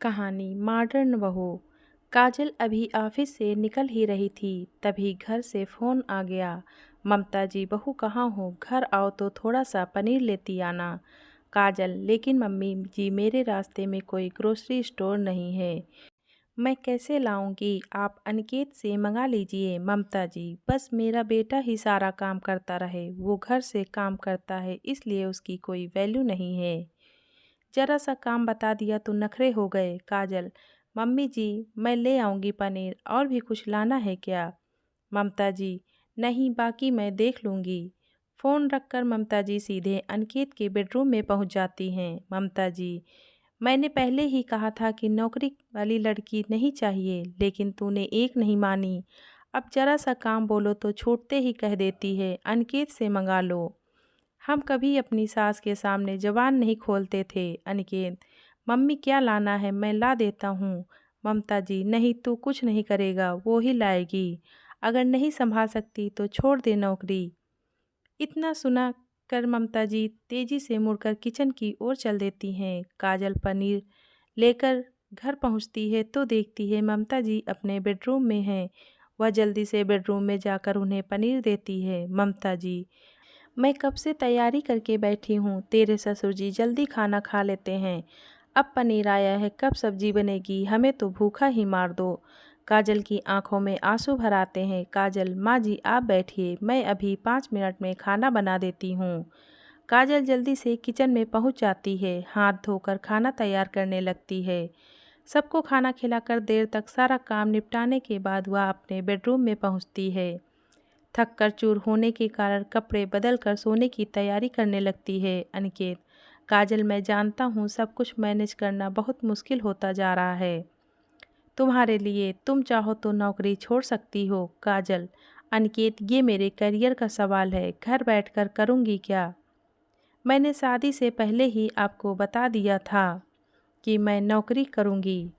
कहानी मॉडर्न बहू। काजल अभी ऑफिस से निकल ही रही थी, तभी घर से फ़ोन आ गया। ममता जी, बहू कहाँ हो? घर आओ तो थोड़ा सा पनीर लेती आना। काजल, लेकिन मम्मी जी मेरे रास्ते में कोई ग्रोसरी स्टोर नहीं है, मैं कैसे लाऊंगी? आप अनिकेत से मंगा लीजिए। ममता जी, बस मेरा बेटा ही सारा काम करता रहे, वो घर से काम करता है इसलिए उसकी कोई वैल्यू नहीं है। जरा सा काम बता दिया तो नखरे हो गए। काजल, मम्मी जी मैं ले आऊँगी पनीर, और भी कुछ लाना है क्या? ममता जी, नहीं, बाकी मैं देख लूँगी। फ़ोन रखकर ममता जी सीधे अनिकेत के बेडरूम में पहुँच जाती हैं। ममता जी, मैंने पहले ही कहा था कि नौकरी वाली लड़की नहीं चाहिए, लेकिन तूने एक नहीं मानी। अब जरा सा काम बोलो तो छूटते ही कह देती है अनिकेत से मंगा लो। हम कभी अपनी सास के सामने ज़बान नहीं खोलते थे। अनिकेत, मम्मी क्या लाना है मैं ला देता हूँ। ममता जी, नहीं, तू कुछ नहीं करेगा, वो ही लाएगी। अगर नहीं संभाल सकती तो छोड़ दे नौकरी। इतना सुना कर ममता जी तेजी से मुड़कर किचन की ओर चल देती हैं। काजल पनीर लेकर घर पहुंचती है तो देखती है ममता जी अपने बेडरूम में हैं। वह जल्दी से बेडरूम में जाकर उन्हें पनीर देती है। ममता जी, मैं कब से तैयारी करके बैठी हूँ, तेरे ससुर जी जल्दी खाना खा लेते हैं। अब पनीर आया है, कब सब्जी बनेगी? हमें तो भूखा ही मार दो। काजल की आंखों में आंसू भर आते हैं। काजल, माँ जी आप बैठिए, मैं अभी 5 मिनट में खाना बना देती हूँ। काजल जल्दी से किचन में पहुँच जाती है, हाथ धोकर खाना तैयार करने लगती है। सबको खाना खिलाकर देर तक सारा काम निपटाने के बाद वह अपने बेडरूम में पहुँचती है। थक कर चूर होने के कारण कपड़े बदल कर सोने की तैयारी करने लगती है। अनिकेत, काजल मैं जानता हूँ सब कुछ मैनेज करना बहुत मुश्किल होता जा रहा है तुम्हारे लिए, तुम चाहो तो नौकरी छोड़ सकती हो। काजल, अनिकेत, ये मेरे करियर का सवाल है, घर बैठकर करूँगी क्या? मैंने शादी से पहले ही आपको बता दिया था कि मैं नौकरी करूँगी।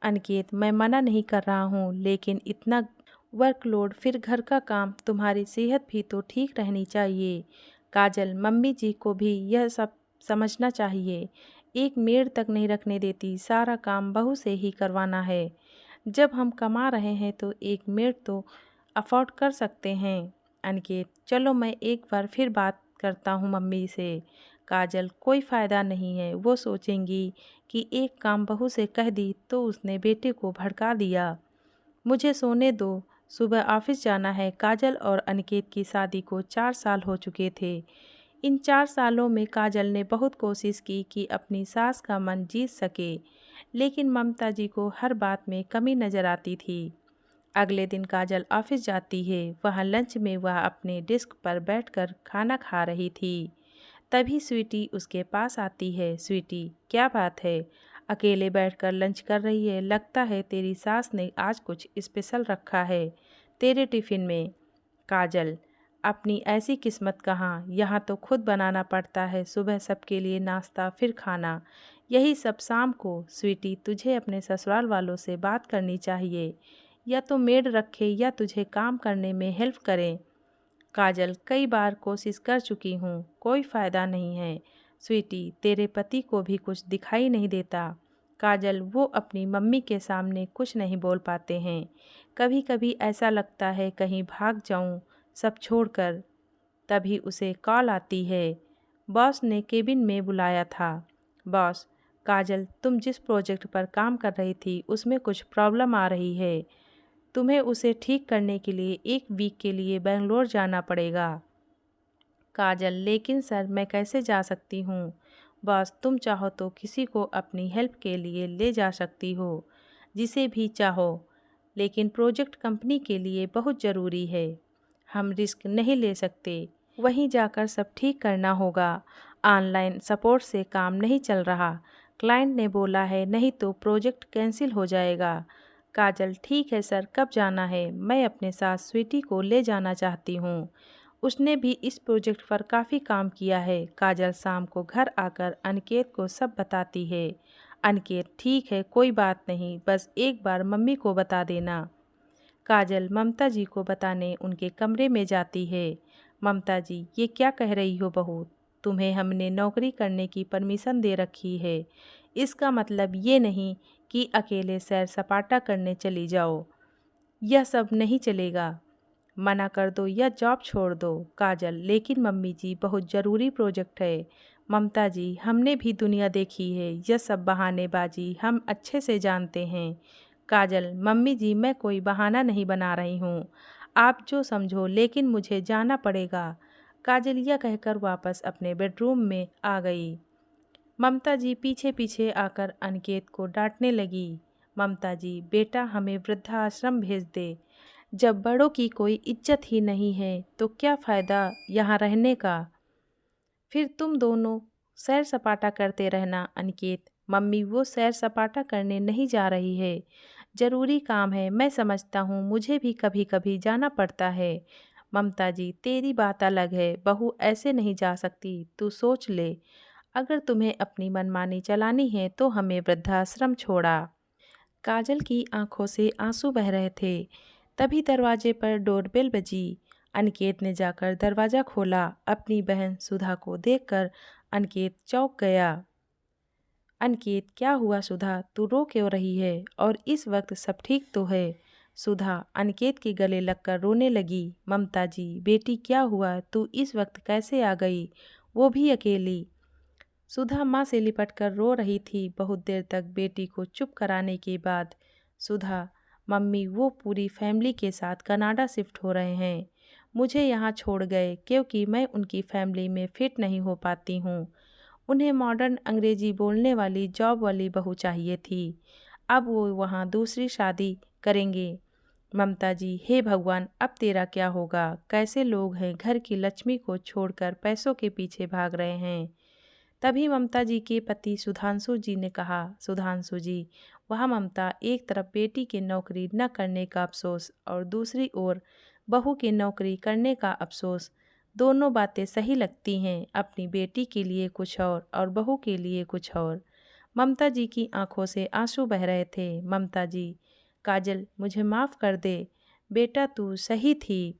अनिकेत, मैं मना नहीं कर रहा हूँ, लेकिन इतना वर्कलोड, फिर घर का काम, तुम्हारी सेहत भी तो ठीक रहनी चाहिए। काजल, मम्मी जी को भी यह सब समझना चाहिए, एक मेड तक नहीं रखने देती, सारा काम बहू से ही करवाना है। जब हम कमा रहे हैं तो एक मेड तो अफोर्ड कर सकते हैं। अनिकेत, चलो मैं एक बार फिर बात करता हूँ मम्मी से। काजल, कोई फ़ायदा नहीं है, वो सोचेंगी कि एक काम बहू से कह दी तो उसने बेटे को भड़का दिया। मुझे सोने दो, सुबह ऑफिस जाना है। काजल और अनिकेत की शादी को 4 साल हो चुके थे। इन 4 सालों में काजल ने बहुत कोशिश की कि अपनी सास का मन जीत सके, लेकिन ममता जी को हर बात में कमी नजर आती थी। अगले दिन काजल ऑफिस जाती है। वहाँ लंच में वह अपने डेस्क पर बैठकर खाना खा रही थी। तभी स्वीटी उसके पास आती है। स्वीटी, क्या बात है, अकेले बैठकर लंच कर रही है? लगता है तेरी सास ने आज कुछ स्पेशल रखा है तेरे टिफ़िन में। काजल, अपनी ऐसी किस्मत कहाँ, यहाँ तो खुद बनाना पड़ता है, सुबह सबके लिए नाश्ता फिर खाना, यही सब शाम को। स्वीटी, तुझे अपने ससुराल वालों से बात करनी चाहिए, या तो मेड रखे या तुझे काम करने में हेल्प करें। काजल, कई बार कोशिश कर चुकी हूँ, कोई फ़ायदा नहीं है। स्वीटी, तेरे पति को भी कुछ दिखाई नहीं देता। काजल, वो अपनी मम्मी के सामने कुछ नहीं बोल पाते हैं। कभी कभी ऐसा लगता है कहीं भाग जाऊँ सब छोड़कर। तभी उसे कॉल आती है, बॉस ने केबिन में बुलाया था। बॉस, काजल, तुम जिस प्रोजेक्ट पर काम कर रही थी उसमें कुछ प्रॉब्लम आ रही है, तुम्हें उसे ठीक करने के लिए 1 वीक के लिए बेंगलोर जाना पड़ेगा। काजल, लेकिन सर मैं कैसे जा सकती हूँ? बॉस, तुम चाहो तो किसी को अपनी हेल्प के लिए ले जा सकती हो, जिसे भी चाहो, लेकिन प्रोजेक्ट कंपनी के लिए बहुत ज़रूरी है, हम रिस्क नहीं ले सकते, वहीं जाकर सब ठीक करना होगा। ऑनलाइन सपोर्ट से काम नहीं चल रहा, क्लाइंट ने बोला है, नहीं तो प्रोजेक्ट कैंसिल हो जाएगा। काजल, ठीक है सर, कब जाना है? मैं अपने साथ स्वीटी को ले जाना चाहती हूँ, उसने भी इस प्रोजेक्ट पर काफ़ी काम किया है। काजल शाम को घर आकर अनिकेत को सब बताती है। अनिकेत, ठीक है, कोई बात नहीं, बस एक बार मम्मी को बता देना। काजल ममता जी को बताने उनके कमरे में जाती है। ममता जी, ये क्या कह रही हो बहू, तुम्हें हमने नौकरी करने की परमिशन दे रखी है, इसका मतलब ये नहीं कि अकेले सैर सपाटा करने चली जाओ। यह सब नहीं चलेगा। मना कर दो या जॉब छोड़ दो। काजल, लेकिन मम्मी जी बहुत ज़रूरी प्रोजेक्ट है। ममता जी, हमने भी दुनिया देखी है, यह सब बहानेबाजी हम अच्छे से जानते हैं। काजल, मम्मी जी मैं कोई बहाना नहीं बना रही हूँ, आप जो समझो, लेकिन मुझे जाना पड़ेगा। काजल यह कहकर वापस अपने बेडरूम में आ गई। ममता जी पीछे पीछे आकर अनिकेत को डांटने लगी। ममता जी, बेटा हमें वृद्धाश्रम भेज दे। जब बड़ों की कोई इज्जत ही नहीं है तो क्या फ़ायदा यहाँ रहने का। फिर तुम दोनों सैर सपाटा करते रहना। अनिकेत, मम्मी वो सैर सपाटा करने नहीं जा रही है, ज़रूरी काम है, मैं समझता हूँ, मुझे भी कभी कभी जाना पड़ता है। ममता जी, तेरी बात अलग है, बहू ऐसे नहीं जा सकती, तू सोच ले। अगर तुम्हें अपनी मनमानी चलानी है तो हमें वृद्धाश्रम छोड़ा। काजल की आंखों से आंसू बह रहे थे। तभी दरवाजे पर डोरबेल बजी। अनिकेत ने जाकर दरवाज़ा खोला। अपनी बहन सुधा को देखकर अनिकेत चौंक गया। अनिकेत, क्या हुआ सुधा, तू रो क्यों रही है? और इस वक्त सब ठीक तो है? सुधा अनिकेत के गले लगकर रोने लगी। ममता जी, बेटी क्या हुआ, तू इस वक्त कैसे आ गई, वो भी अकेली? सुधा माँ से लिपटकर रो रही थी। बहुत देर तक बेटी को चुप कराने के बाद सुधा, मम्मी वो पूरी फैमिली के साथ कनाडा शिफ्ट हो रहे हैं, मुझे यहाँ छोड़ गए क्योंकि मैं उनकी फैमिली में फिट नहीं हो पाती हूँ। उन्हें मॉडर्न अंग्रेजी बोलने वाली जॉब वाली बहू चाहिए थी। अब वो वहाँ दूसरी शादी करेंगे। ममता जी, हे भगवान, अब तेरा क्या होगा? कैसे लोग हैं, घर की लक्ष्मी को छोड़कर पैसों के पीछे भाग रहे हैं। तभी ममता जी के पति सुधांशु जी ने कहा, सुधांशु जी, वह ममता, एक तरफ बेटी की नौकरी न करने का अफसोस और दूसरी ओर बहू की नौकरी करने का अफसोस, दोनों बातें सही लगती हैं। अपनी बेटी के लिए कुछ और बहू के लिए कुछ और। ममता जी की आंखों से आंसू बह रहे थे। ममता जी, काजल मुझे माफ़ कर दे, बेटा तू सही थी,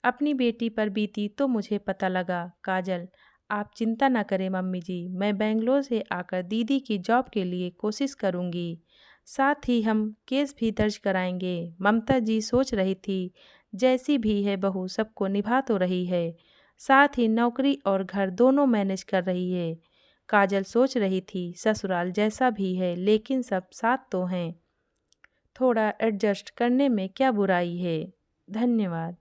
अपनी बेटी पर बीती तो मुझे पता लगा। काजल, आप चिंता ना करें मम्मी जी, मैं बेंगलोर से आकर दीदी की जॉब के लिए कोशिश करूंगी, साथ ही हम केस भी दर्ज कराएंगे। ममता जी सोच रही थी, जैसी भी है बहू सबको निभा तो रही है, साथ ही नौकरी और घर दोनों मैनेज कर रही है। काजल सोच रही थी, ससुराल जैसा भी है लेकिन सब साथ तो हैं, थोड़ा एडजस्ट करने में क्या बुराई है। धन्यवाद।